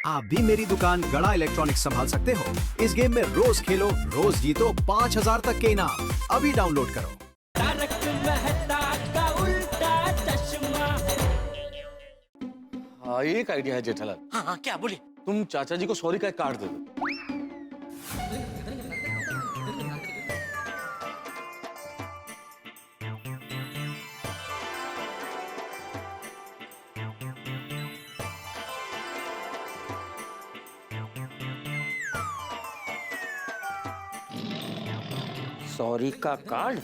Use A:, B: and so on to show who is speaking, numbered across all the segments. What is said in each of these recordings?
A: आप भी मेरी दुकान गड़ा इलेक्ट्रॉनिक्स संभाल सकते हो। इस गेम में रोज खेलो, रोज जीतो 5,000 तक के इनाम। अभी डाउनलोड करो।
B: तारक मेहता का उल्टा चश्मा।
C: हाँ, एक आइडिया है जेठालाल।
D: हाँ हाँ, क्या बोलिए।
C: तुम चाचा जी को सॉरी का एक कार्ड दे दो।
D: सॉरी का कार्ड।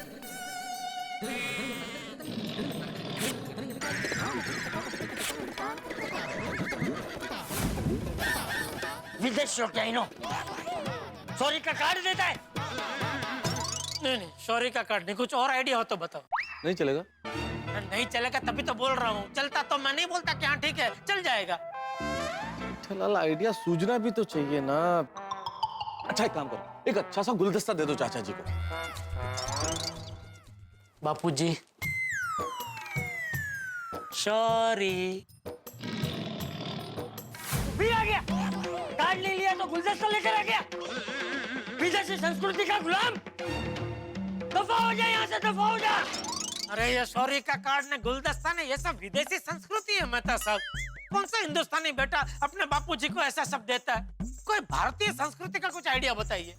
D: विदेश क्या इनो सॉरी का कार्ड देता है? नहीं, सॉरी का कार्ड नहीं, कुछ और आइडिया हो तो बताओ।
C: नहीं चलेगा?
D: नहीं चलेगा तभी तो बोल रहा हूँ। चलता तो मैं नहीं बोलता कि हाँ ठीक है चल जाएगा।
C: जेठालाल, आइडिया सूझना भी तो चाहिए ना। अच्छा, एक काम करो, एक अच्छा सा गुलदस्ता दे दो चाचा जी को।
D: बापूजी, सॉरी। भी आ गया, कार्ड ले लिया तो गुलदस्ता लेकर आ गया। विदेशी संस्कृति का गुलाम, दफा हो जा यहाँ से, दफा हो जा। अरे ये सॉरी का कार्ड ने गुलदस्ता ने, ये सब विदेशी संस्कृति है मेहता साहब। कौन सा हिंदुस्तानी बेटा अपने बापूजी को ऐसा सब देता है? कोई भारतीय संस्कृति का कुछ आइडिया बताइए।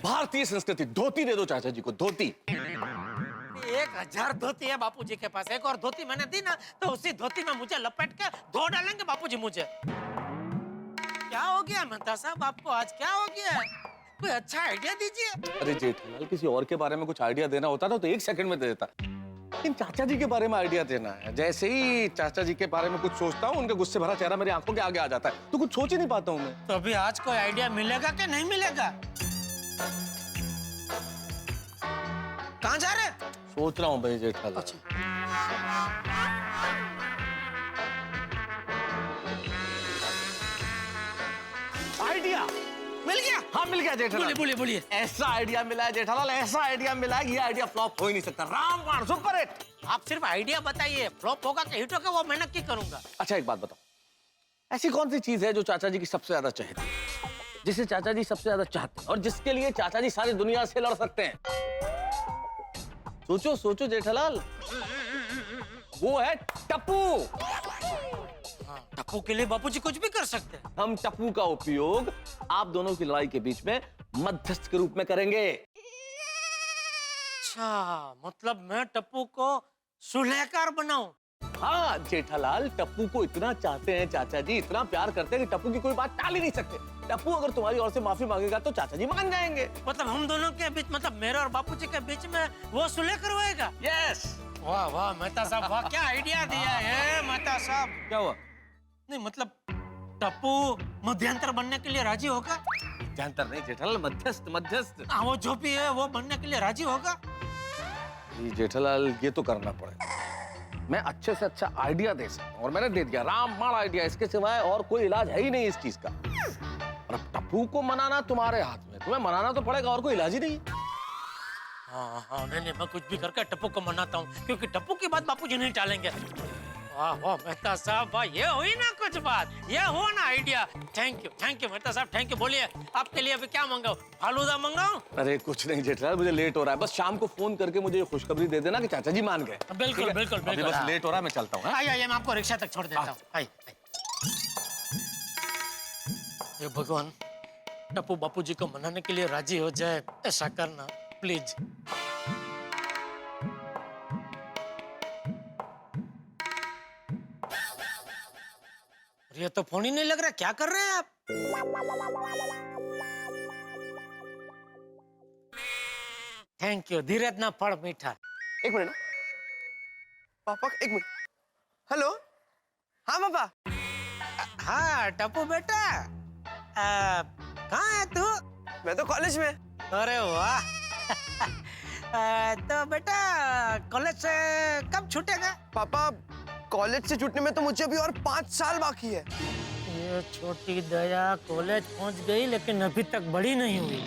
C: भारतीय संस्कृति, धोती दे दो चाचा जी को, धोती।
D: 1000 धोती है बापूजी के पास। एक और धोती मैंने दी ना तो उसी धोती में मुझे लपेट के धो डालेंगे बापूजी मुझे। क्या हो गया मेहता साहब आपको आज, क्या हो गया? कोई अच्छा आइडिया दीजिए।
C: अरे जेठालाल, किसी और के बारे में कुछ आइडिया देना होता ना तो 1 सेकंड में दे देता। लेकिन चाचा जी के बारे में आइडिया देना है। जैसे ही चाचा जी के बारे में कुछ सोचता हूँ, उनके गुस्से भरा चेहरा मेरी आंखों के आगे आ जाता है, तो कुछ सोच ही नहीं पाता हूँ मैं।
D: तो अभी आज कोई आइडिया मिलेगा कि नहीं मिलेगा? कहाँ जा रहे हैं?
C: सोच रहा हूँ भाई जेठालाल। आइडिया
D: मिल गया?
C: हाँ, मिल गया जेठालाल।
D: बोलिए बोलिए।
C: ऐसा आइडिया मिला है जेठालाल, ऐसा आइडिया मिला है, ये आइडिया फ्लॉप हो ही नहीं सकता। रामबाण सुपर हिट।
D: आप सिर्फ आइडिया बताइए, फ्लॉप होगा कि हिट होगा वो मैं नक्की करूंगा।
C: अच्छा, एक बात बताओ, ऐसी कौन सी चीज है जो चाचा जी की सबसे ज्यादा चाहते हैं, जिसे चाचा जी सबसे ज्यादा चाहते हैं और जिसके लिए चाचा जी सारी दुनिया से लड़ सकते हैं? सोचो सोचो जेठालाल। वो है टप्पू।
D: टप्पू के लिए बापूजी कुछ भी कर सकते हैं।
C: हम टप्पू का उपयोग आप दोनों की लड़ाई के बीच में मध्यस्थ के रूप में करेंगे।
D: अच्छा, मतलब मैं टप्पू को सुलहकार बनाऊं?
C: हाँ जेठालाल, टप्पू को इतना चाहते हैं चाचा जी, इतना प्यार करते हैं कि टप्पू की कोई बात टाल ही नहीं सकते। टप्पू अगर तुम्हारी ओर से माफी मांगेगा तो चाचा जी मान जाएंगे।
D: मतलब हम दोनों के बीच, मतलब मेरे और बापूजी के बीच में वो सुलह करवाएगा?
C: यस।
D: वाह वाह मेहता साहब, वाह क्या आइडिया दिया है मेहता साहब।
C: क्या हुआ?
D: नहीं मतलब टप्पू मध्यंतर बनने के लिए राजी होगा?
C: मध्यंतर नहीं जेठालाल, मध्यस्थ मध्यस्थ।
D: हाँ, वो जो भी है वो बनने के लिए राजी होगा?
C: जी जेठालाल, ये तो करना पड़ेगा। मैं अच्छे से अच्छा आइडिया दे सकता हूँ और मैंने दे दिया, रामबाण आइडिया। इसके सिवाय और कोई इलाज है ही नहीं इस चीज का। और अब टप्पू को मनाना तुम्हारे हाथ में, तुम्हें मनाना तो पड़ेगा, और कोई इलाज ही नहीं।
D: हाँ हाँ, नहीं मैं कुछ भी करके टप्पू को मनाता हूँ, क्योंकि टप्पू की बात बापूजी नहीं टालेंगे। वाह वाह मेहता साहब, वाह ये हुई ना कुछ बात, ये हुआ ना आइडिया। थैंक यू मेहता साहब, थैंक यू। बोलिए आपके लिए अभी क्या मंगाऊं? फालूदा मंगाऊं?
C: अरे कुछ नहीं जेठालाल, मुझे लेट हो रहा है, बस शाम को फोन करके मुझे ये खुशखबरी दे देना कि चाचा जी मान गए।
D: बिल्कुल बिल्कुल
C: अभी
D: बिल्कुल।
C: बस लेट हो रहा है, मैं चलता हूँ।
D: आइए मैं आपको रिक्शा तक छोड़ देता हूँ। आइए। हे भगवान, टप्पू बापूजी को मनाने के लिए राजी हो जाए, ऐसा करना प्लीज। ये तो फोन ही नहीं लग रहा, क्या कर रहे हैं आप? थैंक यू, धीरज ना फल मीठा।
E: एक मिनट पापा, एक मिनट। हेलो, हाँ पापा।
D: हाँ टप्पू बेटा, कहाँ है तू?
E: मैं तो कॉलेज में।
D: अरे वाह। तो बेटा कॉलेज से कब छूटेगा?
E: पापा, कॉलेज से छूटने में तो मुझे अभी और 5 साल बाकी है।
D: ये छोटी दया कॉलेज पहुंच गई लेकिन अभी तक बड़ी नहीं हुई।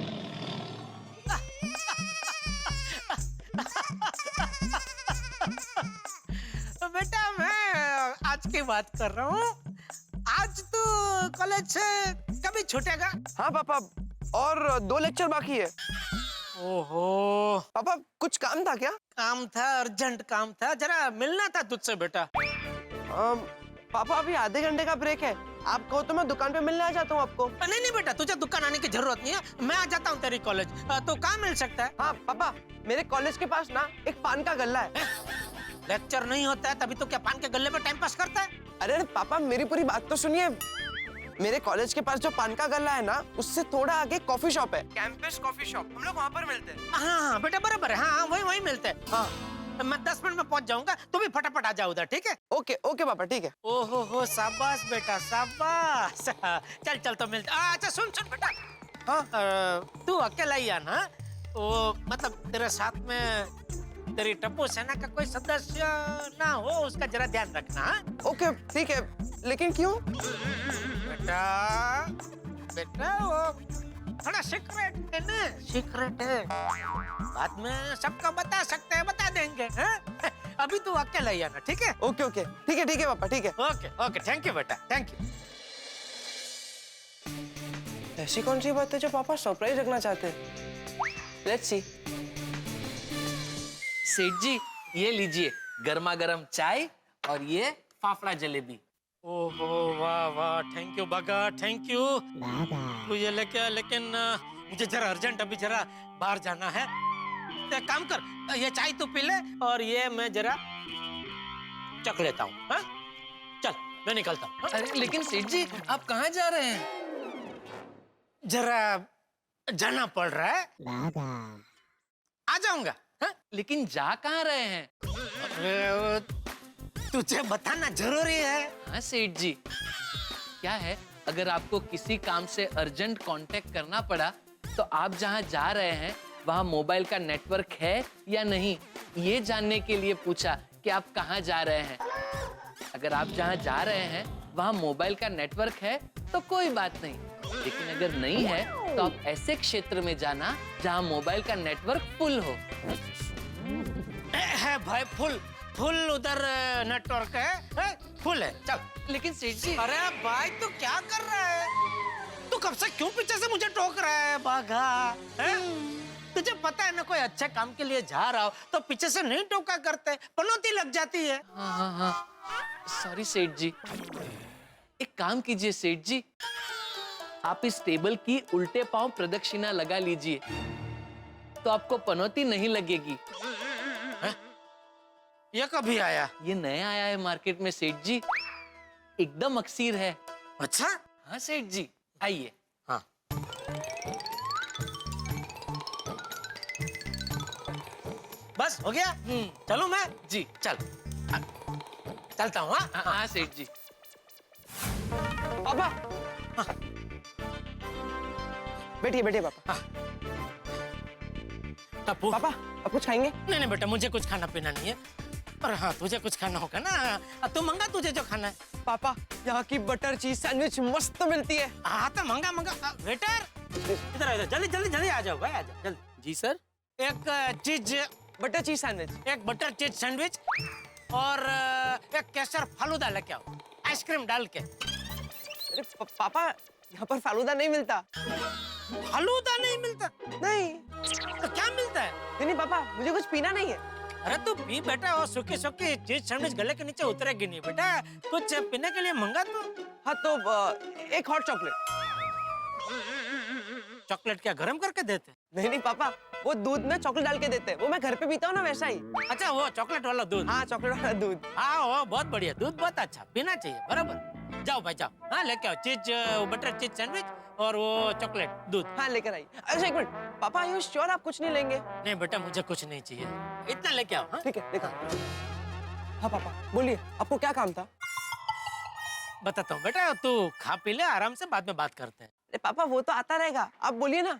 D: बेटा मैं आज की बात कर रहा हूँ। आज तू कॉलेज से कभी छूटेगा?
E: हाँ पापा, और 2 लेक्चर बाकी है।
D: ओहो,
E: पापा कुछ काम था क्या?
D: काम था, अर्जेंट काम था, जरा मिलना था तुझसे बेटा।
E: पापा अभी आधे घंटे का ब्रेक है, आप कहो तो मैं दुकान पे मिलने आ जाता हूँ आपको।
D: नहीं नहीं बेटा, तुझे दुकान आने की जरूरत नहीं है, मैं आ जाता हूँ तेरी कॉलेज। तो कहाँ मिल सकता है?
E: हाँ पापा, मेरे कॉलेज के पास ना एक पान का गल्ला है।
D: लेक्चर नहीं होता है तभी तो क्या पान के गल्ले पे टाइम पास करता है?
E: अरे पापा मेरी पूरी बात तो सुनिए। मेरे कॉलेज के पास जो पान का गल्ला है ना, उससे थोड़ा आगे कॉफी शॉप है, कैंपस कॉफी शॉप, हम लोग वहाँ पर मिलते हैं।
D: हाँ बेटा बराबर है, हाँ वही वही मिलते हैं। हाँ मैं 10 मिनट में पहुंच जाऊंगा, तू भी फटाफट आ जा उधर, ठीक है?
E: ओके ओके पापा, ठीक है।
D: ओहो हो, शाबाश बेटा शाबाश। चल चल तो मिलते। अच्छा सुन सुन बेटा,
E: हाँ
D: तू अकेला ही आना, वो मतलब तेरे साथ में तेरी टप्पू सेना का कोई सदस्य ना हो, उसका जरा ध्यान रखना। हाँ?
E: ओके ठीक है, लेकिन क्यों?
D: बेटा बेटा वो थोड़ा सीक्रेट है ना, सीक्रेट है, बाद में सबको बता सकते हैं, बता देंगे। हाँ? अभी तू अकेला ही आना, ठीक है?
E: ओके ओके ठीक है पापा, ठीक है।
D: ओके ओके, थैंक यू बेटा, थैंक यू।
E: ऐसी कौन सी बात है जो पापा सरप्राइज रखना चाहते हैं? Let's see.
F: सेठ जी, ये लीजिए गर्मा गर्म चाय और ये फाफड़ा जलेबी।
D: ओहो वाह वाह, थैंक यू बागा, थैंक यू। तू ये लेके आ, लेकिन मुझे जरा अर्जेंट अभी जरा बाहर जाना है। तो एक काम कर, ये चाय तू पी ले और ये मैं जरा चख लेता हूँ। हाँ? चल मैं निकलता हूँ। हाँ?
F: अरे लेकिन सेठ जी, आप कहाँ जा रहे हैं?
D: जरा जाना पड़ रहा है, आ जाऊंगा। हाँ?
F: लेकिन जा कहाँ रहे हैं?
D: अरे, वो तुझे बताना जरूरी है।
F: हाँ सेठ जी, क्या है, अगर आपको किसी काम से अर्जेंट कांटेक्ट करना पड़ा तो आप जहाँ जा रहे हैं वहाँ मोबाइल का नेटवर्क है या नहीं, ये जानने के लिए पूछा कि आप कहाँ जा रहे हैं। अगर आप जहाँ जा रहे हैं वहाँ मोबाइल का नेटवर्क है तो कोई बात नहीं, लेकिन अगर नहीं है तो आप ऐसे क्षेत्र में जाना जहाँ मोबाइल का नेटवर्क फुल हो।
D: है भाई, फुल फुल उधर नेटवर्क है, फुल है। चल।
F: लेकिन सेठ जी,
D: अरे भाई तू क्या कर रहा है? तू कब से क्यों पीछे से मुझे टोक रहा है बाघा? है? तुझे पता है ना, कोई अच्छे काम के लिए जा रहा हो तो पीछे से नहीं टोका करते, पनौती लग जाती है।
F: हाँ, सॉरी सेठ जी। एक काम कीजिए सेठ जी, आप इस टेबल की उल्टे पांव प्रदक्षिणा लगा लीजिए तो आपको पनौती नहीं लगेगी।
D: ये कभी आया?
F: ये नया आया है मार्केट में सेठ जी, एकदम अक्सीर है।
D: अच्छा।
F: हाँ सेठ जी, आइए।
D: हाँ। बस हो गया? चलूं मैं?
F: जी
D: चल चलता हूँ। हाँ
F: हाँ सेठ जी।
E: पापा बैठिए बैठिए पापा।
D: टप्पू,
E: पापा आप कुछ खाएंगे?
D: नहीं नहीं बेटा, मुझे कुछ खाना पीना नहीं है, पर हाँ तुझे कुछ खाना होगा ना, तू मंगा तुझे जो खाना है।
E: पापा यहाँ की बटर चीज सैंडविच मस्त मिलती है।
D: हाँ तो मंगा मंगा। वेटर इधर आ, जल्दी जल्दी जल्दी आ जाओ भाई, आ जाओ जल्दी।
F: जी सर।
D: एक चीज
E: बटर चीज सैंडविच।
D: एक बटर चीज सैंडविच और एक केसर फालूदा लेके आओ, आइसक्रीम डाल के।
E: अरे पापा यहाँ पर फालूदा नहीं मिलता।
D: फालूदा नहीं मिलता?
E: नहीं।
D: तो क्या मिलता है?
E: नहीं पापा, मुझे कुछ पीना नहीं है।
D: अरे तू पी बेटा, और सूखी सूखी चीज सैंडविच गले के नीचे उतरेगी नहीं बेटा, कुछ पीने के लिए मंगा तो।
E: हाँ तो एक हॉट चॉकलेट।
D: चॉकलेट क्या गरम करके देते?
E: नहीं नहीं पापा, वो दूध में चॉकलेट डाल के देते हैं, वो मैं घर पे पीता हूँ ना, वैसा ही।
D: अच्छा वो चॉकलेट वाला दूध?
E: हाँ चॉकलेट वाला दूध।
D: हाँ वो बहुत बढ़िया, दूध बहुत अच्छा, पीना चाहिए बराबर। जाओ भाई जाओ, हाँ लेके आओ चीज, बटर चीज सैंडविच और वो चॉकलेट दूध।
E: हाँ लेकर आई। अच्छा एक मिनट पापा, यू श्योर आप कुछ नहीं लेंगे?
D: नहीं बेटा मुझे कुछ नहीं चाहिए, इतना लेके आओ। हाँ
E: ठीक है लेकर। हाँ पापा बोलिए, आपको क्या काम था?
D: बताता हूँ बेटा, तू खा पी ले आराम से, बाद में बात करते हैं।
E: अरे पापा वो तो आता रहेगा, आप बोलिए ना।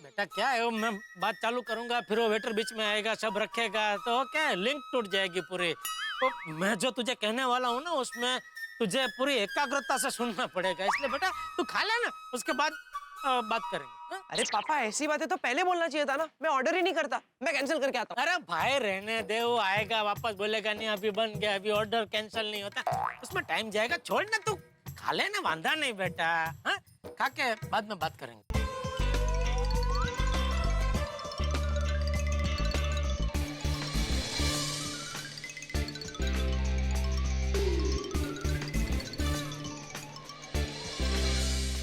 D: बेटा क्या है वो, मैं बात चालू करूंगा फिर वो वेटर बीच में आएगा, सब रखेगा तो क्या है, लिंक टूट जाएगी पूरी। तो मैं जो तुझे कहने वाला हूँ ना, उसमें तुझे पूरी एकाग्रता से सुनना पड़ेगा, इसलिए बेटा तू खा लेना, उसके बाद बात करेंगे। हाँ?
E: अरे पापा ऐसी बातें तो पहले बोलना चाहिए था ना, मैं ऑर्डर ही नहीं करता, मैं कैंसिल करके आता हूँ।
D: अरे भाई रहने दे, वो आएगा वापस बोलेगा नहीं अभी बन गया, अभी ऑर्डर कैंसिल नहीं होता, उसमें टाइम जाएगा, छोड़ ना, तू खा लेना, वांधा नहीं बेटा। हाँ, खा के बाद में बात करेंगे।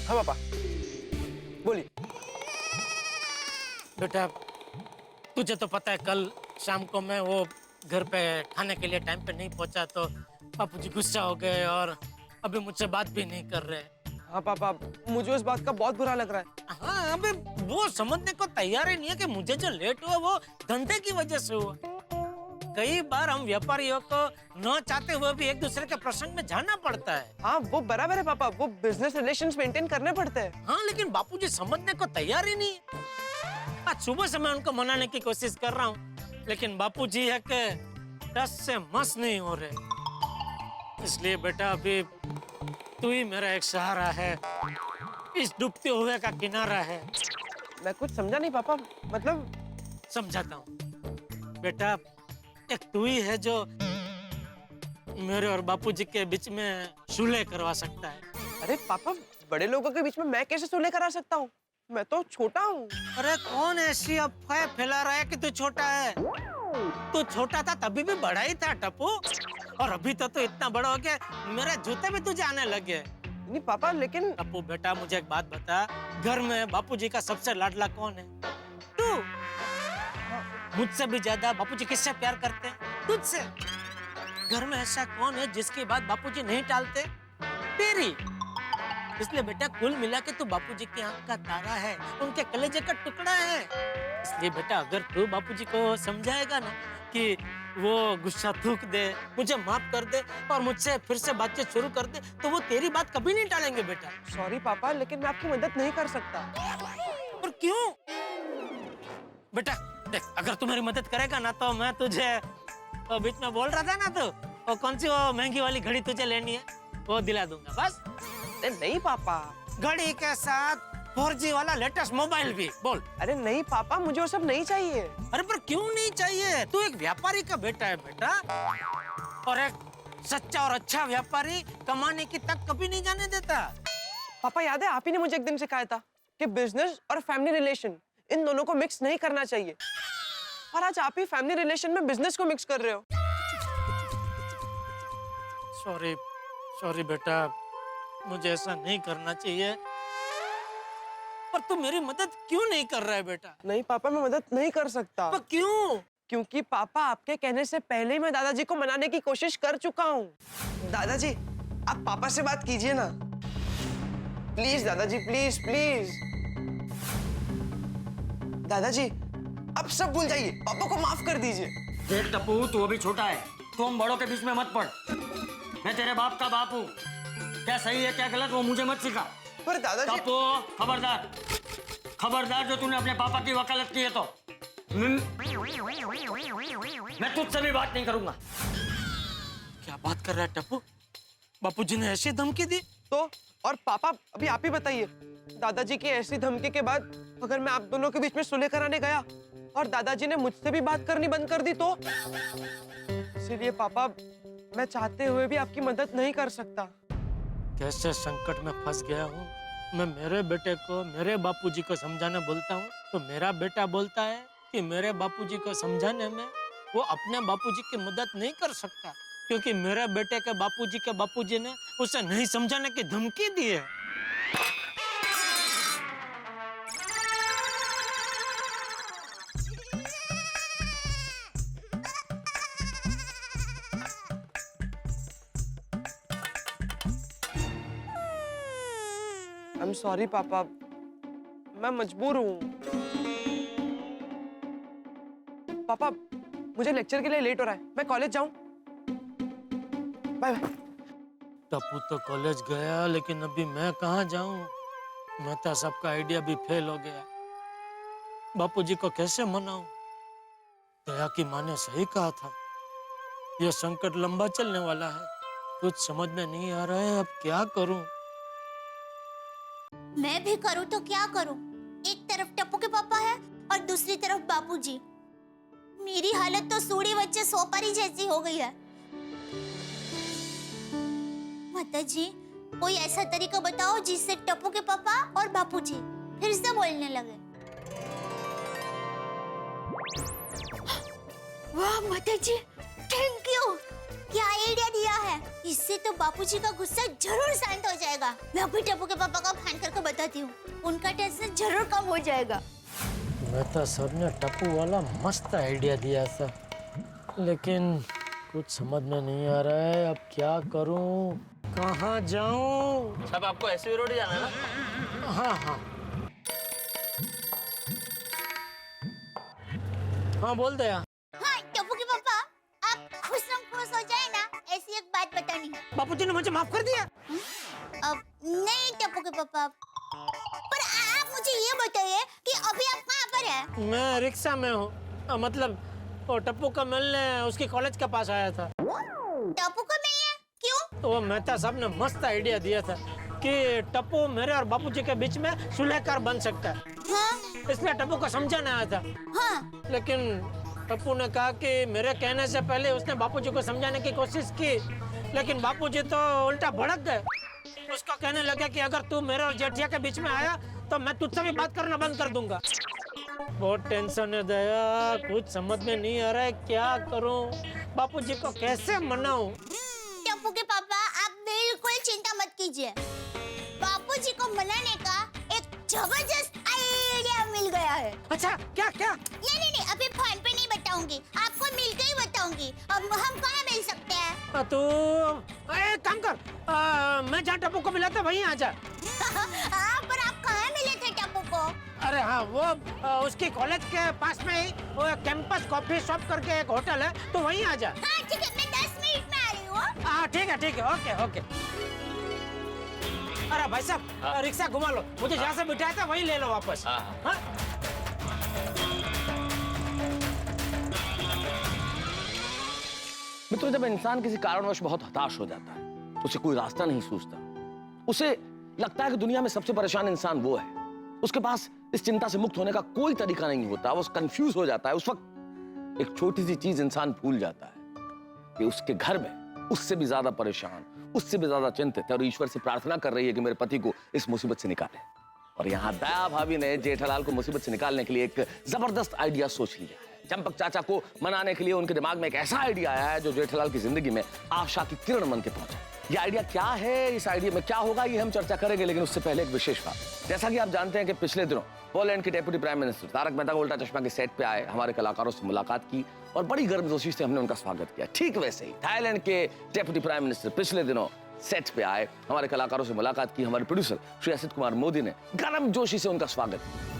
E: हाँ पापा, बोलिए।
D: बेटा तुझे तो पता है कल शाम को मैं वो घर पे खाने के लिए टाइम पे नहीं पहुंचा तो बापूजी गुस्सा हो गए और अभी मुझसे बात भी नहीं कर रहे।
E: हाँ पापा, मुझे उस बात का बहुत बुरा लग रहा है।
D: हाँ, अबे वो समझने को तैयार ही नहीं है कि मुझे जो लेट हुआ वो धंधे की वजह से हुआ। कई बार हम व्यापारियों को न चाहते हुए भी एक दूसरे के प्रसंग में जाना पड़ता है।
E: हाँ वो बराबर है पापा, वो बिजनेस रिलेशंस मेंटेन करने पड़ते हैं।
D: हाँ, लेकिन बापूजी समझने को तैयार ही नहीं है। आज सुबह से मैं उनको मनाने की कोशिश कर रहा हूँ, लेकिन बापूजी है कि टस से मस नहीं हो रहे। इसलिए बेटा अभी तू ही मेरा एक सहारा है, इस डूबते हुए का किनारा है।
E: मैं कुछ समझा नहीं पापा, मतलब।
D: समझाता हूँ बेटा, एक तू ही है जो मेरे और बापूजी के बीच में सुलह करवा सकता है।
E: अरे पापा, बड़े लोगों के बीच में मैं कैसे सुलह करा सकता हूँ? मैं तो छोटा हूँ।
D: अरे कौन ऐसी अफवाह फैला रहा है कि तू छोटा है? तू छोटा था तभी भी बड़ा ही था टप्पू, और अभी तो तू इतना बड़ा हो गया मेरे जूते भी तुझे आने लगे।
E: नहीं पापा, लेकिन
D: टप्पू बेटा मुझे एक बात बता, घर में बापूजी का सबसे लाडला कौन है? तू। मुझसे भी ज्यादा बापूजी किससे प्यार करते हैं? तुझसे। घर में ऐसा कौन है जिसकी बात बापूजी नहीं टालते? तेरी। इसलिए बेटा कुल मिला के तू बापूजी की आंख का तारा है, उनके कलेजे का टुकड़ा है। इसलिए बेटा अगर तू बापूजी को समझाएगा ना कि वो गुस्सा थूक दे, मुझे माफ कर दे और मुझसे फिर से बातचीत शुरू कर दे, तो वो तेरी बात कभी नहीं टालेंगे बेटा।
E: सॉरी पापा, लेकिन मैं आपकी मदद नहीं कर सकता।
D: और क्यों? बेटा देख, अगर तू मेरी मदद करेगा ना तो मैं तुझे वो बीच में बोल रहा था ना, तू वो कौन सी वो महंगी वाली घड़ी तुझे लेनी है वो दिला दूंगा बस।
E: नहीं पापा,
D: घड़ी के साथ 4G वाला लेटेस्ट मोबाइल भी। बोल।
E: अरे नहीं पापा, मुझे वो सब नहीं चाहिए।
D: अरे पर क्यों नहीं चाहिए? तू एक व्यापारी का बेटा है बेटा, और एक सच्चा और अच्छा व्यापारी कमाने की तक कभी नहीं जाने देता।
E: पापा याद है, आप ही ने मुझे एक दिन सिखाया था कि बिजनेस और फैमिली रिलेशन इन दोनों को मिक्स नहीं करना चाहिए, और आज आप ही फैमिली रिलेशन में बिजनेस को मिक्स कर रहे हो।
D: सॉरी बेटा, मुझे ऐसा नहीं करना चाहिए। पर तू मेरी मदद क्यों नहीं कर रहा है बेटा?
E: नहीं पापा, मैं मदद नहीं कर सकता।
D: पर क्यों?
E: क्योंकि पापा आपके कहने से पहले ही मैं दादाजी को मनाने की कोशिश कर चुका हूँ। दादाजी, आप पापा से बात कीजिए ना, प्लीज दादाजी, प्लीज प्लीज। दादाजी, अब सब भूल जाइए, पापा को माफ कर दीजिए।
G: देख टप्पू, तू अभी छोटा है, तू हम बड़ों के बीच में मत पड़। मैं तेरे बाप का बाप हूँ, क्या सही है क्या गलत वो मुझे मत सिखा।
E: पर दादाजी।
G: टप्पू खबरदार, खबरदार जो तूने अपने पापा की वकालत की है तो मैं तुझसे भी बात नहीं करूंगा।
D: क्या बात कर रहा है टप्पू? बापूजी ने ऐसी धमकी दी?
E: तो और पापा, अभी आप ही बताइए, दादाजी की ऐसी धमकी के बाद अगर मैं आप दोनों के बीच में सुलह कराने गया और दादाजी ने मुझसे भी बात करनी बंद कर दी तो? इसीलिए पापा, मैं चाहते हुए भी आपकी मदद नहीं कर सकता।
D: कैसे संकट में फंस गया हूँ मैं। मेरे बेटे को मेरे बापूजी को समझाने बोलता हूँ तो मेरा बेटा बोलता है कि मेरे बापूजी को समझाने में वो अपने बापूजी की मदद नहीं कर सकता, क्योंकि मेरे बेटे के बापूजी ने उसे नहीं समझाने की धमकी दी है।
E: I'm sorry पापा, मैं मजबूर हूँ। पापा, मुझे लेक्चर के लिए लेट हो रहा है, मैं कॉलेज जाऊँ? Bye bye.
D: टप्पू तो कॉलेज गया, लेकिन अभी मैं कहाँ जाऊँ? मेहता साहब का आइडिया भी फेल हो गया। बापूजी को कैसे मनाऊं? दया की माँ ने सही कहा था, यह संकट लंबा चलने वाला है। कुछ समझ में नहीं आ रहा है, अब क्या करूं?
H: मैं भी करूं तो क्या करूं? एक तरफ टप्पू के पापा है और दूसरी तरफ बापूजी। मेरी हालत तो सूढ़ी बच्चे सोपारी जैसी हो गई है। माता जी, कोई ऐसा तरीका बताओ जिससे टप्पू के पापा और बापूजी फिर से बोलने लगे। वाह माताजी, थैंक यू। क्या आइडिया दिया है, इससे तो बापूजी का गुस्सा जरूर शांत हो जाएगा। मैं अभी टप्पू के पापा को फोन करके बताती हूँ, उनका टेंशन जरूर कम हो जाएगा।
G: मेहता साहब ने टप्पू वाला मस्त आइडिया दिया था, लेकिन कुछ समझ में नहीं आ रहा है। अब क्या करूं, कहाँ जाऊं?
D: सब आपको ऐसे रोड जाना है ना?
G: हाँ, बोल दे।
H: हाँ टप्पू के पापा, आप खुश हो जाए ना, ऐसी एक बात बतानी है।
G: बापूजी ने मुझे माफ कर दिया।
H: अब नहीं टप्पू के पापा, पर आप मुझे ये बताइए कि अभी आप कहाँ पर हैं?
G: मैं रिक्शा में हूँ, मतलब वो टप्पू का मिलने उसके कॉलेज के पास आया था।
H: टप्पू को मिलने? क्यों?
G: वो मेहता साहब ने मस्त आइडिया दिया था कि टप्पू मेरे और बापूजी के बीच में सुलहकार बन सकता है।
H: हाँ?
G: इसलिए टप्पू को समझाना आया था।
H: हाँ?
G: लेकिन टप्पू ने कहा कि मेरे कहने से पहले उसने बापूजी को समझाने की कोशिश की, लेकिन बापूजी तो उल्टा भड़क गए। उसको कहने लगे कि अगर तू मेरे और जेठिया के बीच में आया तो मैं तुझसे भी बात करना बंद कर दूंगा। बहुत टेंशन है दया, कुछ समझ में नहीं आ रहा है, क्या करूं, बापूजी को कैसे मनाऊं?
H: टप्पू के पापा, आप बिल्कुल चिंता मत कीजिए, बापूजी को मनाने का एक जबरदस्त आइडिया मिल गया है।
G: अच्छा, क्या क्या?
H: नहीं, अभी फोन पे नहीं बताऊंगी, आपको मिलकर ही बताऊंगी। अब हम कहाँ मिल सकते हैं?
G: तू एक काम कर, मैं जहाँ टप्पू को मिला था वहीं आ जा।
H: हाँ, पर आप कहाँ मिले थे टप्पू को?
G: अरे हाँ, वो उसकी कॉलेज के पास में ही वो कैंपस कॉफी शॉप करके एक होटल है, तो वहीं आ जा।
H: हाँ ठीक है, मैं 10 मिनट में आ रही हूँ।
G: हाँ ठीक है, ओके। अरे भाई साहब, रिक्शा घुमा लो, मुझे जहाँ से बिठाया था वहीं ले लो वापस। हाँ?
C: मित्रों, जब इंसान किसी कारणवश बहुत हताश हो जाता है, उसे कोई रास्ता नहीं सूझता, उसे लगता है कि दुनिया में सबसे परेशान इंसान वो है, उसके पास इस चिंता से मुक्त होने का कोई तरीका नहीं होता, वो कंफ्यूज हो जाता है। उस वक्त एक छोटी सी चीज इंसान भूल जाता है कि उसके घर में उससे भी ज्यादा परेशान, उससे भी ज्यादा चिंतित है और ईश्वर से प्रार्थना कर रही है कि मेरे पति को इस मुसीबत से निकाले। और यहाँ दया भाभी ने जेठालाल को मुसीबत से निकालने के लिए एक जबरदस्त आइडिया सोच लिया है। चंपक चाचा को मनाने के लिए उनके दिमाग में एक ऐसा आइडिया आया है जो जेठालाल की जिंदगी में आशा की किरण बन के पहुंचा। ये आइडिया क्या है, इस आइडिया में क्या होगा, ये हम चर्चा करेंगे, लेकिन उससे पहले एक विशेष बात। जैसा कि आप जानते हैं कि पिछले दिनों पोलैंड के deputy prime minister Taarak Mehta Ka Ooltah चश्मा के सेट पे आए, हमारे कलाकारों से मुलाकात की और बड़ी गर्मजोशी से हमने उनका स्वागत किया। ठीक वैसे ही थाईलैंड के डेप्यूटी प्राइम मिनिस्टर पिछले दिनों सेट पे आए, हमारे कलाकारों से मुलाकात की। हमारे प्रोड्यूसर श्री असित कुमार मोदी ने गर्मजोशी से उनका स्वागत किया।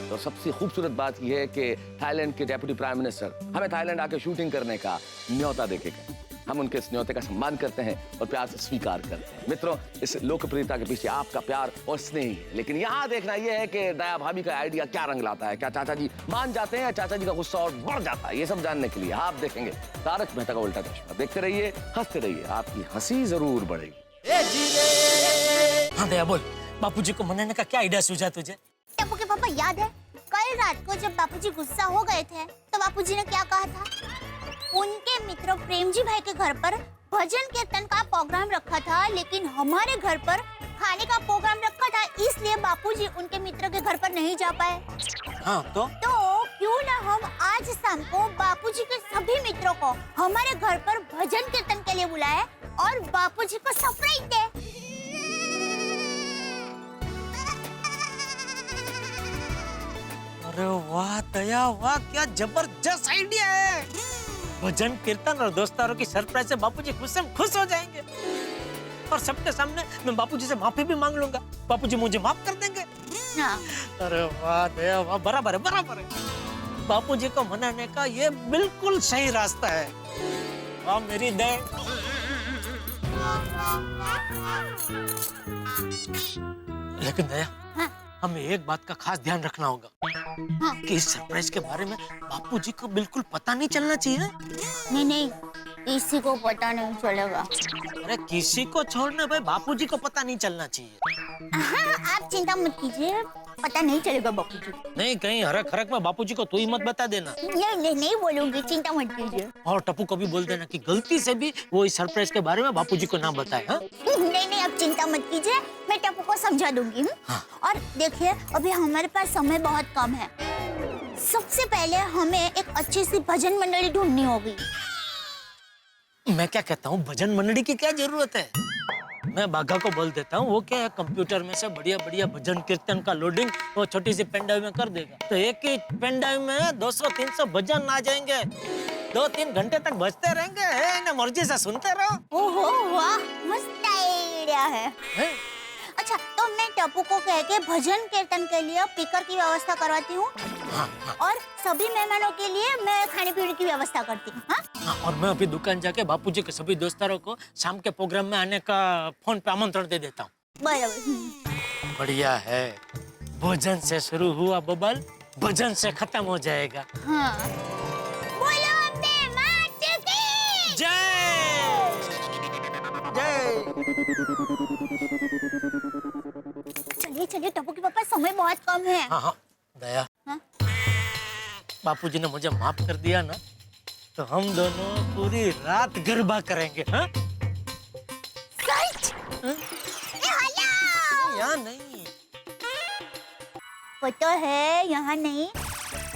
C: तो सबसे खूबसूरत बात यह है कि थाईलैंड के डेप्यूटी प्राइम मिनिस्टर हमें थाईलैंड आके शूटिंग करने का न्योता देके गए। हम उनके इस न्योते का सम्मान करते हैं और प्यार से स्वीकार करते हैं। मित्रों, इस लोकप्रियता के पीछे आपका प्यार और स्नेह है, लेकिन यहाँ देखना यह है कि दया भाभी का आइडिया क्या रंग लाता है। क्या चाचा जी मान जाते हैं या चाचा जी का गुस्सा और बढ़ जाता है? ये सब जानने के लिए आप देखेंगे तारक मेहता का उल्टा चश्मा। देखते रहिए, हंसते रहिए, आपकी हंसी जरूर बढ़ेगी।
G: हाँ दया बोल, बापूजी को मनाने का क्या आइडिया सूझा तुझे?
H: टप्पू के पापा, याद है कल रात को जब बापूजी गुस्सा हो गए थे तो बापूजी ने क्या कहा था? उनके मित्र प्रेमजी भाई के घर पर भजन कीर्तन का प्रोग्राम रखा था, लेकिन हमारे घर पर खाने का प्रोग्राम रखा था, इसलिए बापूजी उनके मित्र के घर पर नहीं जा पाए।
G: हाँ तो
H: क्यों ना हम आज शाम को बापूजी के सभी मित्रों को हमारे घर पर भजन कीर्तन के लिए बुलाए और बापूजी को सरप्राइज दे।
G: अरे वाह दया, वाह क्या जबरदस्त आइडिया है। भजन कीर्तन और दोस्तारों की सरप्राइज से बापूजी खुश हो जाएंगे और सबके सामने मैं बापूजी से माफी भी मांग लूंगा, बापूजी मुझे माफ कर देंगे।
H: हाँ।
G: अरे वाह दया, वाह, बराबर है। बापूजी को मनाने का ये बिल्कुल सही रास्ता है। वाह मेरी दे। लेकिन दया,
H: हाँ।
G: हमें एक बात का खास ध्यान रखना होगा
H: हाँ।
G: कि इस सरप्राइज के बारे में बापूजी को बिल्कुल पता नहीं चलना चाहिए।
H: नहीं नहीं, किसी को पता नहीं चलेगा।
G: अरे किसी को छोड़ना भाई, बापूजी को पता नहीं चलना चाहिए।
H: हाँ, आप चिंता मत कीजिए, पता नहीं चलेगा बापूजी।
G: नहीं, कहीं हरक हरक में बापूजी को तू ही मत बता देना।
H: नहीं बोलूंगी, चिंता मत कीजिए।
G: और टप्पू को भी बोल देना कि गलती से भी वो इस सरप्राइज के बारे में बापूजी को ना बताए। हाँ?
H: नहीं, आप चिंता मत कीजिए, मैं टप्पू को समझा दूंगी।
G: हाँ।
H: और देखिए, अभी हमारे पास समय बहुत कम है। सबसे पहले हमें एक अच्छी सी भजन मंडली ढूंढनी होगी।
G: मैं क्या कहता हूँ, भजन मंडली की क्या जरूरत है? मैं बाघा को बोल देता हूँ, वो क्या है, कंप्यूटर में से बढ़िया बढ़िया भजन कीर्तन का लोडिंग वो छोटी सी पेन ड्राइव में कर देगा। तो एक ही पेन ड्राइव में 200-300 भजन आ जाएंगे। 2-3 घंटे तक बजते रहेंगे, ना मर्जी से सुनते रहो।
H: ओहो वाह, मस्त आइडिया है। अच्छा, तो मैं टप्पू को कह के भजन कीर्तन के लिए स्पीकर की व्यवस्था करवाती हूँ। और सभी मेहमानों के लिए मैं खाने पीने की व्यवस्था करती हूँ। हाँ?
G: और मैं अभी दुकान जाके बापूजी के सभी दोस्तों को शाम के प्रोग्राम में आने का फोन पे आमंत्रण दे देता हूँ।
H: बराबर।
G: बढ़िया है, भोजन से शुरू हुआ बबल, भजन से खत्म हो जाएगा।
H: हाँ। बोलो अम्बे मात की
G: जय जय।
H: चलिए टप्पू के पापा, समय बहुत कम है।
G: हाँ, दया,
H: हाँ?
G: बापूजी ने मुझे माफ कर दिया ना, तो हम दोनों पूरी रात गरबा करेंगे। हाँ?
H: सच? हेलो।
G: यहाँ नहीं।
H: पता है, यहाँ नहीं।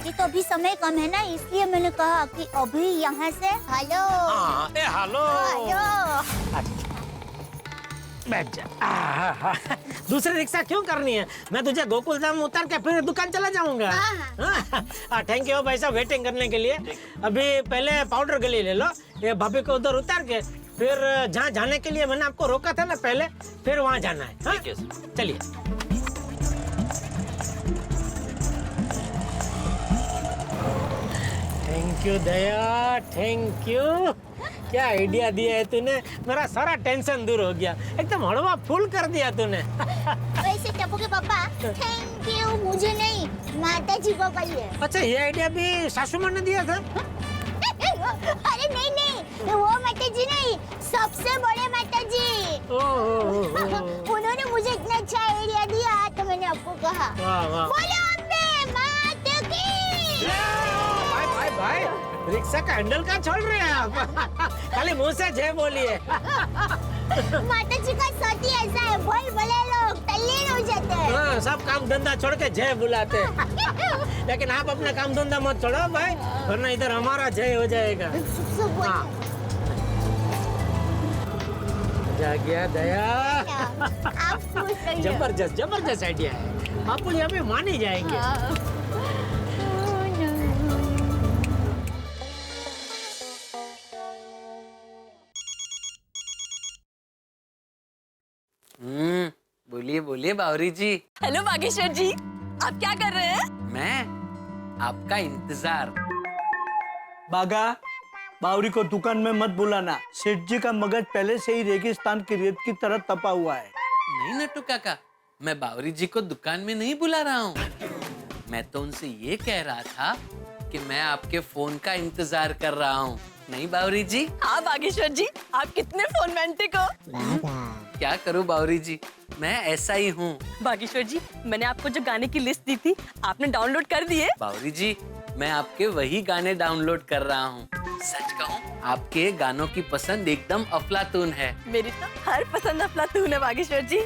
H: ये तो अभी समय कम है ना, इसलिए मैंने कहा कि अभी यहाँ से हेलो।
G: हाँ, हेलो।
H: हेलो।
G: बैठ जा। दूसरी रिक्शा क्यों करनी है? मैं तुझे गोकुल धाम उतार के फिर दुकान चला जाऊंगा। थैंक यू भाई साहब, वेटिंग करने के लिए। अभी पहले पाउडर गली ले लो, ये भाभी को उधर उतार के फिर जहाँ जाने के लिए मैंने आपको रोका था ना पहले, फिर वहाँ जाना है। हाँ? चलिए। Thank you Daya, thank you. क्या आइडिया दिया है तूने, मेरा सारा टेंशन दूर हो गया, एकदम हड़वा फुल कर दिया तूने।
H: वैसे टप्पू के पापा, थैंक यू मुझे नहीं, माता जी को कहिए।
G: अच्छा, ये आइडिया भी सासू माँ ने दिया था?
H: अरे नहीं, वो माता जी नहीं, सबसे बड़े माता जी। उन्होंने मुझे इतना अच्छा आइडिया दिया तो मैंने आपको कहा।
G: वाह वाह।
H: बोलो अम्बे माता की।
G: भाई, रिक्शा का हैंडल कहाँ छोड़ रहे हैं आप? खाली मुंह से जय बोलिए।
H: माता जी का सती ऐसा है, बोल भले लोग तल्लीन हो जाते हैं।
G: हाँ, सब काम धंधा छोड़ के जय बुलाते हैं। लेकिन आप अपना काम धंधा मत छोड़ो भाई, वरना इधर हमारा जय हो जाएगा। हाँ। जा गया दया।
H: आप खुश रहिए।
G: जबरदस्त आइडिया है, बापू जी हमें मान ही जाएंगे।
F: बोलिए बोलिए बावरी जी।
I: हेलो बागेश्वर जी, आप क्या कर रहे हैं?
F: मैं आपका इंतजार।
J: बागा, बावरी को दुकान में मत बुलाना। सेठ जी का मगज पहले से ही रेगिस्तान की रेत की तरह तपा हुआ है।
F: नहीं नट्टू काका, मैं बावरी जी को दुकान में नहीं बुला रहा हूँ। मैं तो उनसे ये कह रहा था कि मैं आपके फोन का इंतजार कर रहा हूँ। नहीं बावरी जी?
I: हाँ बागेश्वर जी, आप कितने फोनमेंटिक हो।
F: क्या करूँ बावरी जी, मैं ऐसा ही हूँ।
I: बागेश्वर जी, मैंने आपको जो गाने की लिस्ट दी थी, आपने डाउनलोड कर दिए?
F: बावरी जी, मैं आपके वही गाने डाउनलोड कर रहा हूँ। सच कहूँ, आपके गानों की पसंद एकदम अफलातून है।
I: मेरी तो हर पसंद अफलातून है बागेश्वर जी।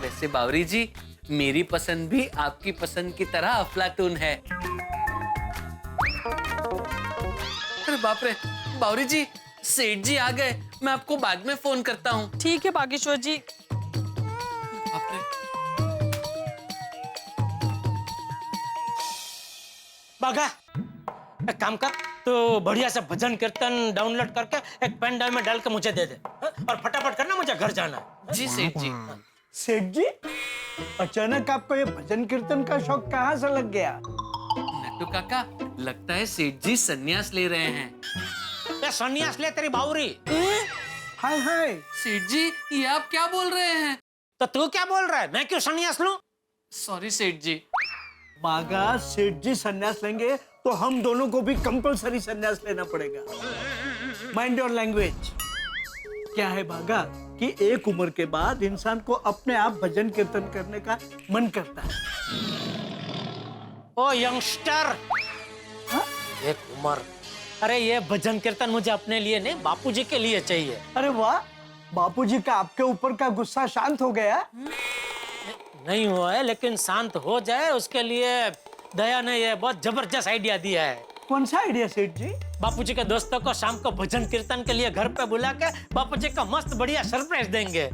F: वैसे बावरी जी, मेरी पसंद भी आपकी पसंद की तरह अफलातून है। अरे बाप रे, बावरी जी, सेठ जी आ गए, मैं आपको बाद में फोन करता हूँ।
I: ठीक है बागेश्वर जी।
F: बाप रे।
G: बागा, एक काम कर, तो बढ़िया से भजन कीर्तन डाउनलोड करके एक पेन ड्राइव में डाल के मुझे दे दे। हाँ? और फटाफट करना, मुझे घर जाना है।
F: जी सेठ जी।
J: सेठ जी, अचानक आपको ये भजन कीर्तन का शौक कहाँ से लग गया?
F: नट्टू काका, लगता है सेठ जी संन्यास ले रहे हैं।
G: ये सन्यास ले तेरी बावरी।
J: हाय हाय।
F: सेठ जी, ये आप क्या बोल रहे हैं?
G: तो तू क्या बोल रहा है? मैं क्यों सन्यास लूं?
F: सॉरी सेठ जी।
J: बागा, सेठ जी संन्यास लेंगे तो हम दोनों को भी कंपलसरी संन्यास लेना पड़ेगा। Mind your language. क्या है बागा कि एक उम्र के बाद इंसान को अपने आप भजन कीर्तन करने का मन करता है।
G: ओ यंगस्टर, एक उम्र, अरे ये भजन कीर्तन मुझे अपने लिए नहीं, बापूजी के लिए चाहिए।
J: अरे वाह, बापूजी का आपके ऊपर का गुस्सा शांत हो गया?
G: नहीं हुआ है, लेकिन शांत हो जाए उसके लिए दया ने ये बहुत जबरदस्त आइडिया दिया है।
J: कौन सा आइडिया सेठ जी?
G: बापूजी के दोस्तों को शाम को भजन कीर्तन के लिए घर पे बुला के बापूजी को मस्त बढ़िया सरप्राइज देंगे।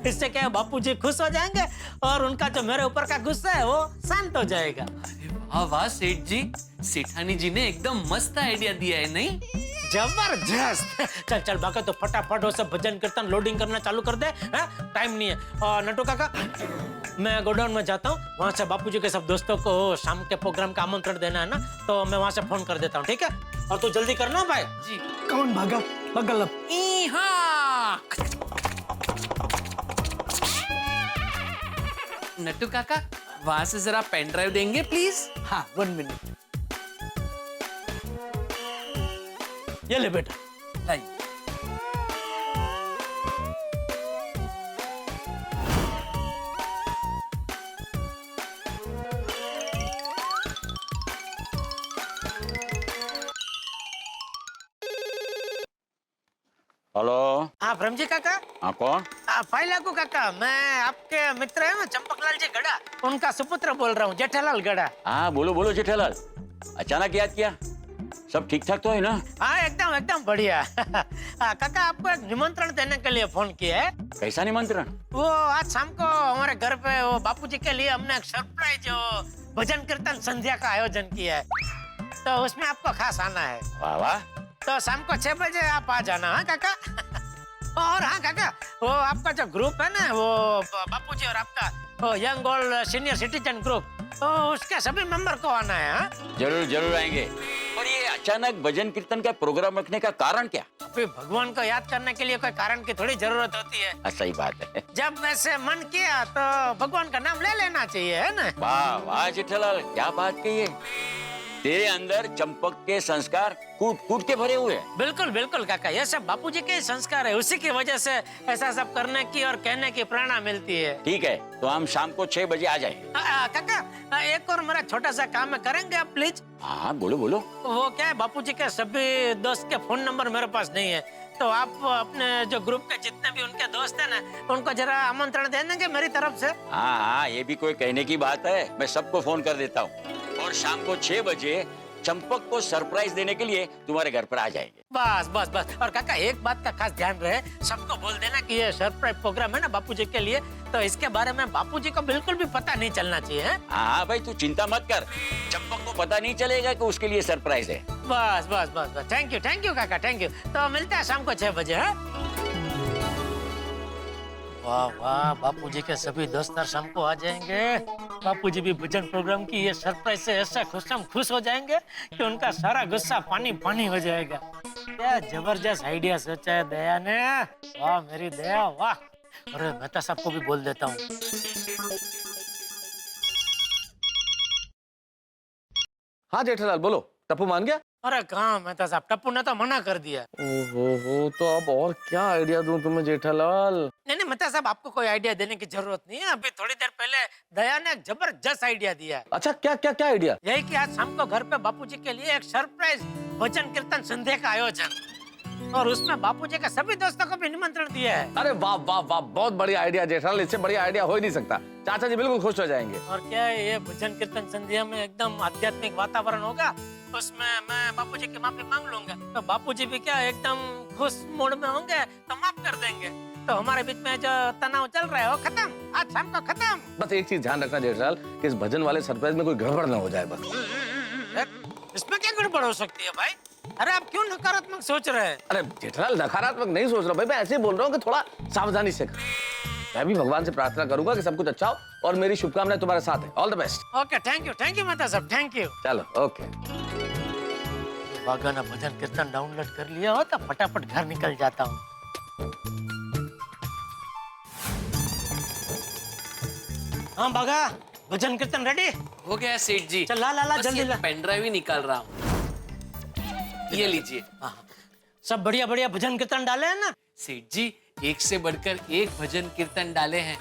G: इससे क्या है, बापूजी खुश हो जाएंगे और उनका जो मेरे ऊपर का गुस्सा है वो शांत हो जाएगा।
F: वाह वाह सेठ जी, सेठानी जी ने एकदम मस्त आइडिया दिया है, नहीं?
G: जबरदस्त। चल चल बाका, तो फटाफट वो सब भजन कीर्तन लोडिंग करना चालू कर दे। टाइम नहीं है। और नट्टू काका, मैं गोडाउन में जाता हूँ, वहाँ से बापूजी के सब दोस्तों को शाम के प्रोग्राम का आमंत्रण देना है ना, तो मैं वहाँ से फोन कर देता हूँ, ठीक है? और तू जल्दी करना भाई।
F: जी।
J: कौन भागा? बगल अब।
F: नट्टू काका, वहां से जरा पेन ड्राइव देंगे प्लीज?
J: हाँ, 1 मिनट। ये ले बेटा।
F: लाइए।
K: हेलो।
G: हाँ ब्रह्मजी काका।
K: हाँ कौन?
G: फाइलाकू काका, मैं आपके मित्र है ना चंपकलाल जी गड़ा, उनका सुपुत्र बोल रहा हूँ, जेठालाल गड़ा।
K: हाँ बोलो बोलो जेठालाल, अचानक याद किया? सब ठीक ठाक तो है ना?
G: हाँ एकदम एकदम बढ़िया। काका, आपको एक निमंत्रण देने के लिए फोन किया है।
K: कैसा निमंत्रण?
G: वो आज शाम को हमारे घर पे वो बापूजी के लिए हमने एक सरप्राइज भजन कीर्तन संध्या का आयोजन किया है, तो उसमें आपको खास आना है।
K: वाह वाह।
G: तो शाम को 6 बजे आप आ जाना। हाँ काका। और हाँ काका, वो आपका जो ग्रुप है ना, वो बापूजी और आपका वो young old senior citizen group, तो उसके सभी मेंबर को आना है। हाँ
K: जरूर जरूर आएंगे। और ये अचानक भजन कीर्तन का प्रोग्राम रखने का कारण क्या?
G: फिर भगवान को याद करने के लिए कोई कारण की थोड़ी जरूरत होती है।
K: सही बात है।
G: जब वैसे मन किया तो भगवान का नाम ले लेना चाहिए, है ना?
K: वाह वाह जेठालाल, क्या बात कही है। तेरे अंदर चंपक के संस्कार कूट कूट के भरे हुए हैं।
G: बिल्कुल बिल्कुल काका, ये सब बापूजी के संस्कार है, उसी की वजह से ऐसा सब करने की और कहने की प्रेरणा मिलती है।
K: ठीक है, तो हम शाम को 6 बजे आ जाए।
G: काका, एक और मेरा छोटा सा काम है, करेंगे आप प्लीज?
K: हाँ बोलो बोलो।
G: वो क्या है, बापूजी के सभी दोस्त के फोन नंबर मेरे पास नहीं है, तो आप अपने जो ग्रुप के जितने भी उनके दोस्त हैं ना, उनको जरा आमंत्रण दे देंगे मेरी तरफ से।
K: हाँ हाँ, ये भी कोई कहने की बात है, मैं सबको फोन कर देता हूँ और शाम को 6 बजे चंपक को सरप्राइज देने के लिए तुम्हारे घर पर आ जाएंगे।
G: बस बस बस। और काका, एक बात का खास ध्यान रहे, सबको बोल देना कि ये सरप्राइज प्रोग्राम है ना बापूजी के लिए, तो इसके बारे में बापूजी को बिल्कुल भी पता नहीं चलना चाहिए।
K: हाँ भाई, तू चिंता मत कर, चंपक को पता नहीं चलेगा कि उसके लिए सरप्राइज है।
G: बस बस बस बस। थैंक यू काका, थैंक यू। तो मिलते हैं शाम को 6 बजे। वाह वाह, बापूजी के सभी दोस्त शाम को आ जाएंगे। बापूजी भी भजन प्रोग्राम की ये सरप्राइज से ऐसा खुश हो जाएंगे कि उनका सारा गुस्सा पानी पानी हो जाएगा। क्या जबरदस्त आइडिया सोचा है दया ने। वाह मेरी दया, वाह। अरे मेहता साहब को भी बोल देता हूँ।
C: हाँ जेठालाल बोलो, टप्पू मान गया?
G: अरे कहाँ मेहता साहब, टप्पू ने तो मना कर दिया।
C: ओहो, तो अब और क्या आइडिया दूं तुम्हें जेठालाल?
G: नहीं मेहता साहब, आपको कोई आइडिया देने की जरूरत नहीं है। अभी थोड़ी देर पहले दया ने एक जबरदस्त आइडिया दिया है।
C: अच्छा, क्या क्या क्या आइडिया?
G: यही कि आज शाम को घर पे बापूजी के लिए एक सरप्राइज भजन कीर्तन संध्या का आयोजन, और उसमें बापूजी के सभी दोस्तों को भी निमंत्रण दिया है।
C: अरे वाह वाह वाह, बहुत बढ़िया आइडिया जेठालाल, इससे बढ़िया आइडिया हो ही नहीं सकता। चाचा जी बिल्कुल खुश हो जाएंगे।
G: और क्या है, ये भजन कीर्तन संध्या में एकदम आध्यात्मिक वातावरण होगा, उसमें मैं बापूजी की माफी मांग लूंगा, तो बापूजी भी क्या एकदम खुश मूड में होंगे, तो माफ कर देंगे, तो हमारे बीच में जो तनाव चल रहा है वो खत्म, आज शाम को खत्म।
C: बस एक चीज ध्यान रखना जेठालाल कि इस भजन वाले सरप्राइज में कोई गड़बड़ ना हो जाए बस।
G: इसमें क्या गड़बड़ हो सकती है भाई? अरे आप क्यों नकारात्मक सोच रहे हैं?
C: अरे जेठालाल, नकारात्मक नहीं सोच रहा भाई, मैं ऐसे ही बोल रहा हूँ कि थोड़ा सावधानी से कर। मैं भी भगवान से प्रार्थना करूंगा कि सब कुछ अच्छा हो और मेरी शुभकामनाएं तुम्हारे साथ है। All the best.
G: Okay, thank you Mehta साहब, थैंक यू।
C: चलो ओके।
G: बागा ना भजन कीर्तन डाउनलोड कर लिया हो तो फटाफट घर निकल जाता हूँ। हाँ बागा, भजन कीर्तन रेडी
F: हो गया सेठ जी।
G: चल ला
F: बस
G: जल्दी
F: ये
G: ला।
F: पेन ड्राइव ही निकाल रहा हूँ, ये लीजिए।
G: सब बढ़िया बढ़िया भजन कीर्तन डाले हैं ना?
F: सेठ जी एक से बढ़कर एक भजन कीर्तन डाले हैं,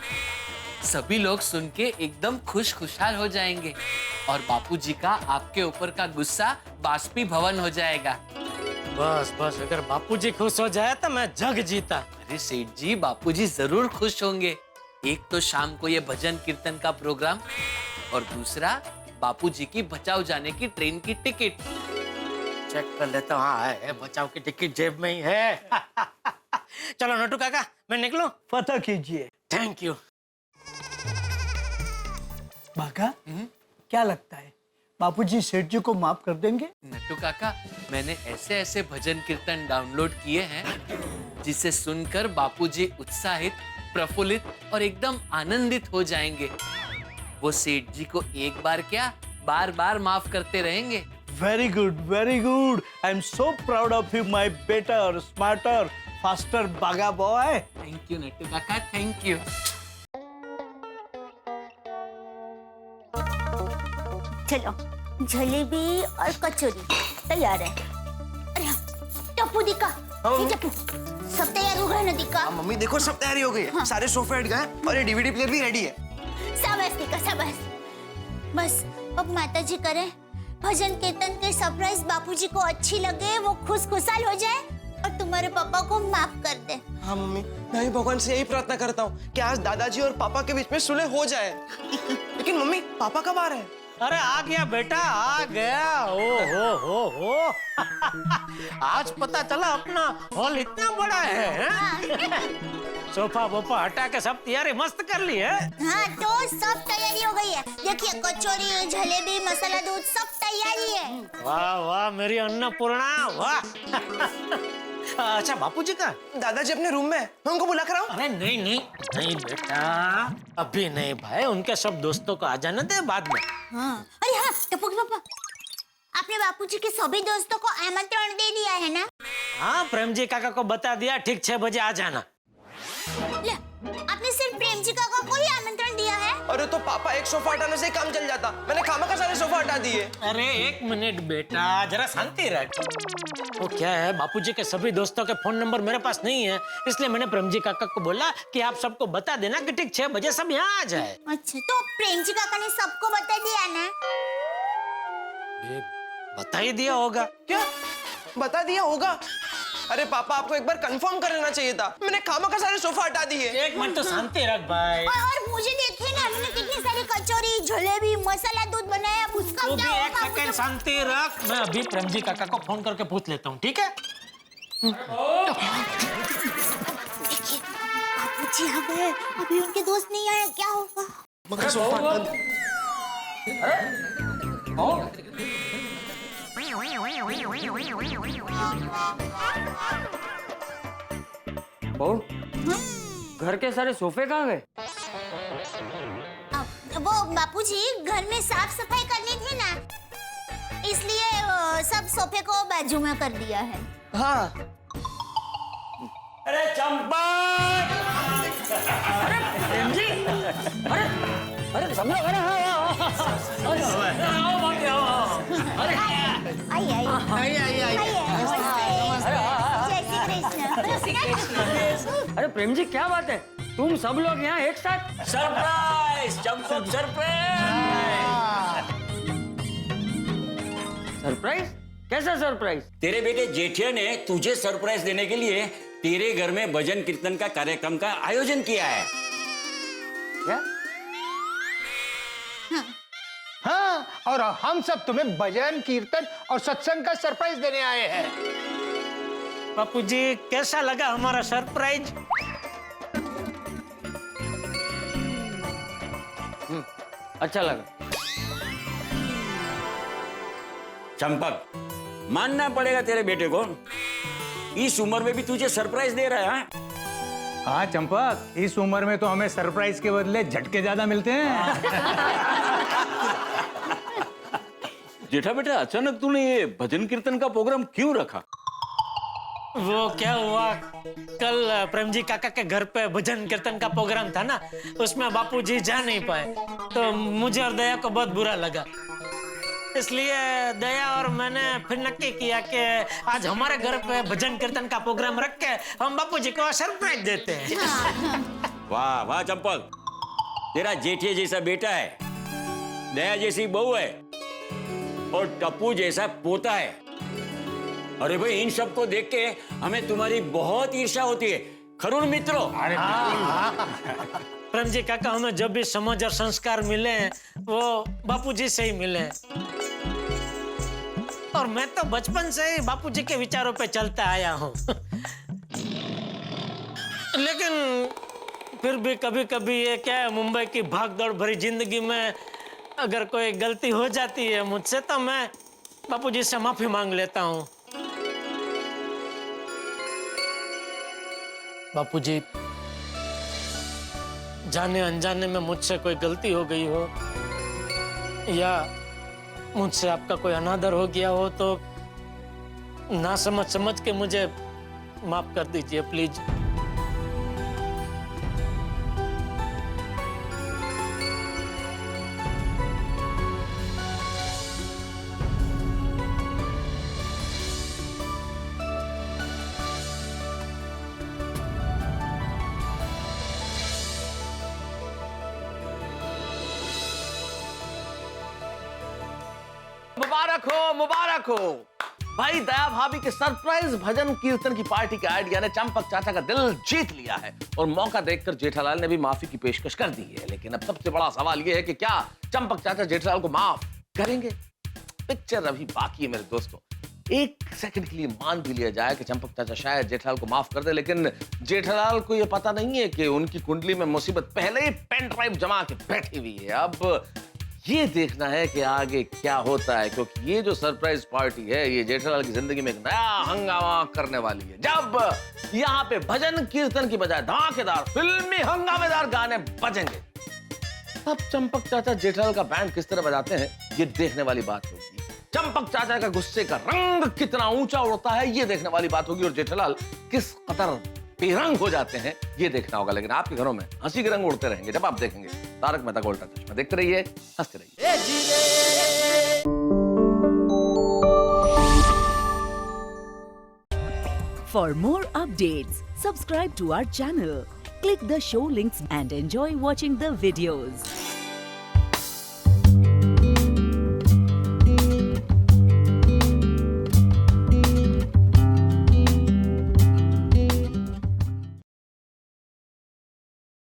F: सभी लोग सुन के एकदम खुशहाल हो जाएंगे और बापूजी का आपके ऊपर का गुस्सा बाष्पीभवन हो जाएगा।
G: बस बस, अगर बापूजी खुश हो जाए तो मैं जग जीता।
F: अरे सेठ जी बापूजी जरूर खुश होंगे। एक तो शाम को ये भजन कीर्तन का प्रोग्राम और दूसरा बापूजी की बचाव जाने की ट्रेन की टिकट।
G: चेक कर लेता हूँ। हाँ है, बचाव की टिकट जेब में ही है। चलो नटू काका, मैं निकलूं?
J: पता कीजिए।
G: Thank you.
J: बाका, क्या लगता है बापूजी सेठ जी को माफ कर देंगे?
F: नट्टू काका, मैंने ऐसे ऐसे भजन कीर्तन डाउनलोड किए हैं जिसे सुनकर बापूजी उत्साहित, प्रफुल्लित और एकदम आनंदित हो जाएंगे। वो सेठ जी को एक बार क्या बार बार माफ करते रहेंगे।
J: Very good, very good. I am so proud of you my better, smarter, faster बागा बॉय।
F: थैंक यू नट्टू काका, थैंक यू।
H: चलो, जलेबी और कचौरी तैयार है। अरे हाँ, टप्पू दिखा, ये टप्पू, सब तैयार हो गए ना दिखा?
E: मम्मी देखो सब तैयारी हो गई है।
H: हाँ।
E: सारे सोफे हट गए और ये डीवीडी प्लेयर भी रेडी है।
H: शाबाश दिखा, शाबाश। बस अब माताजी करें भजन कीर्तन के सरप्राइज बापूजी को अच्छी लगे, वो खुशहाल हो जाए और तुम्हारे पापा को माफ कर दे।
E: हाँ मम्मी, मैं भी भगवान से यही प्रार्थना करता हूँ कि आज दादाजी और पापा के बीच में सुलह हो जाए। लेकिन मम्मी, पापा कब आ रहे हैं?
G: अरे आ गया बेटा, आ गया। ओ हो। आज पता चला अपना हॉल इतना बड़ा है। सोफा वोफा हटा के सब तैयारी मस्त कर ली है।
H: हाँ तो सब तैयारी हो गई है। देखिए कचौरी, जलेबी, मसाला दूध सब तैयारी है।
G: वाह वाह मेरी अन्नपूर्णा, वाह। अच्छा बापूजी का?
E: दादाजी अपने रूम में है, मैं उनको बुला कर आऊं?
G: अरे नहीं बेटा, अभी नहीं भाई, उनके सब दोस्तों को आ जाने दे बाद में।
H: हाँ, अरे हाँ टप्पू के पापा, आपने बापूजी के सभी दोस्तों को आमंत्रण दे दिया है ना?
G: हाँ, प्रेम जी काका को बता दिया, ठीक 6 बजे आ जाना।
H: ले, आपने सिर्फ प्रेम जी काका को ही आमंत्रण दिया है?
E: अरे तो पापा एक सोफा हटाने से ही काम चल जाता, मैंने खामखा सारे सोफा हटा दिए।
G: अरे 1 मिनट बेटा, जरा शांति रख। वो क्या है, बापूजी के सभी दोस्तों के फोन नंबर मेरे पास नहीं है, इसलिए मैंने प्रेम जी काका को बोला कि आप सबको बता देना कि ठीक 6 बजे सब यहाँ आ जाए।
H: अच्छा, तो प्रेम जी काका ने सबको बता दिया ना?
G: बता ही दिया होगा।
E: क्या बता दिया होगा? अरे पापा, आपको एक बार कंफर्म कर लेना चाहिए था, मैंने खामखा सारे सोफा हटा दिए।
G: 1 मिनट तो शांति रख भाई।
H: और मुझे देखिए ना, मैंने कितनी सारी कचौरी, जलेबी, मसाला दूध बनाया, उसका
G: तू
H: क्या
G: भी 1
H: होगा?
G: सेकंड शांति रख, मैं अभी प्रेम जी काका को फोन करके पूछ लेता हूँ, ठीक है?
H: देखिए, बापूजी आ गए, अभी उनके दोस्त नहीं आए, क्या होगा?
E: मगर सोफा हटा
L: बहू, घर के सारे सोफे कहाँ गए?
H: वो बापूजी घर में साफ सफाई करनी थी ना, इसलिए सब सोफे को बाजू में कर दिया है।
E: हाँ।
L: अरे चंपा! अरे प्रेम जी! अरे सब लोग, अरे
H: जय श्री कृष्ण।
L: अरे प्रेम जी, क्या बात है, तुम सब लोग यहाँ एक साथ?
K: Surprise, Champak surprise.
L: सरप्राइज? कैसा सरप्राइज?
K: तेरे बेटे जेठिया ने तुझे सरप्राइज देने के लिए तेरे घर में भजन कीर्तन का कार्यक्रम का आयोजन किया है।
L: क्या?
M: हाँ, और हम सब तुम्हें भजन कीर्तन और सत्संग का सरप्राइज देने आए हैं।
G: बापूजी, कैसा लगा हमारा सरप्राइज?
L: अच्छा लगा।
K: चंपक, मानना पड़ेगा तेरे बेटे को, इस उम्र में भी तुझे सरप्राइज दे रहा है।
M: हाँ चंपक, इस उम्र में तो हमें सरप्राइज के बदले झटके ज्यादा मिलते हैं।
K: जेठा बेटा, अचानक तूने ये भजन कीर्तन का प्रोग्राम क्यों रखा?
G: वो क्या हुआ, कल प्रेम जी काका के घर पे भजन कीर्तन का प्रोग्राम था ना, उसमें बापूजी जा नहीं पाए, तो मुझे और दया को बहुत बुरा लगा। इसलिए दया और मैंने फिर नक्की किया कि आज हमारे घर पे भजन कीर्तन का प्रोग्राम रख के हम बापूजी को सरप्राइज देते हैं।
K: वाह वाह चंपक, तेरा जेठिया जैसा बेटा है, दया जैसी बहू है और टप्पू जैसा पोता है। अरे भाई, इन सब को देख के हमें तुम्हारी बहुत ईर्ष्या होती है, खरुण मित्रों।
M: अरे
G: प्रेम जी काका, हमें जब भी समझ और संस्कार मिले हैं, वो बापूजी से ही मिले हैं। और मैं तो बचपन से ही बापूजी के विचारों पे चलता आया हूँ। लेकिन फिर भी कभी कभी ये क्या है, मुंबई की भागदौड़ भरी जिंदगी में अगर कोई गलती हो जाती है मुझसे, तो मैं बापूजी से माफी मांग लेता हूँ। बापूजी, जाने अनजाने में मुझसे कोई गलती हो गई हो या मुझसे आपका कोई अनादर हो गया हो, तो ना समझ के मुझे माफ कर दीजिए प्लीज।
C: मुबारक हो भाई, दया भाभी के सरप्राइज भजन कीर्तन की पार्टी के आइडिया ने चंपक चाचा का दिल जीत लिया है और मौका देखकर जेठालाल ने भी माफी की पेशकश कर दी है। लेकिन अब सबसे बड़ा सवाल यह है कि क्या चंपक चाचा जेठालाल को माफ करेंगे? पिक्चर अभी बाकी है मेरे दोस्तों। एक सेकंड के लिए मान भी लिया जाए कि चंपक चाचा शायद जेठालाल को माफ कर दे, लेकिन जेठालाल को यह पता नहीं है कि उनकी कुंडली में मुसीबत पहले ही पेन ड्राइव जमा के बैठी हुई है। अब ये देखना है कि आगे क्या होता है, क्योंकि ये जो सरप्राइज पार्टी है ये जेठालाल की जिंदगी में एक नया हंगामा करने वाली है। जब यहाँ पे भजन कीर्तन की बजाय धमाकेदार फिल्मी हंगामेदार गाने बजेंगे, तब चंपक चाचा जेठालाल का बैंड किस तरह बजाते हैं ये देखने वाली बात होगी। चंपक चाचा का गुस्से का रंग कितना ऊंचा उड़ता है ये देखने वाली बात होगी और जेठालाल किस कदर बेरंग हो जाते हैं ये देखना होगा। लेकिन आपके घरों में हंसी के रंग उड़ते रहेंगे जब आप देखेंगे तारक मेहता का उल्टा चश्मा। देखते रहिए, हंसते रहिए।
N: For more updates, subscribe to our channel, click the show links and enjoy watching the videos.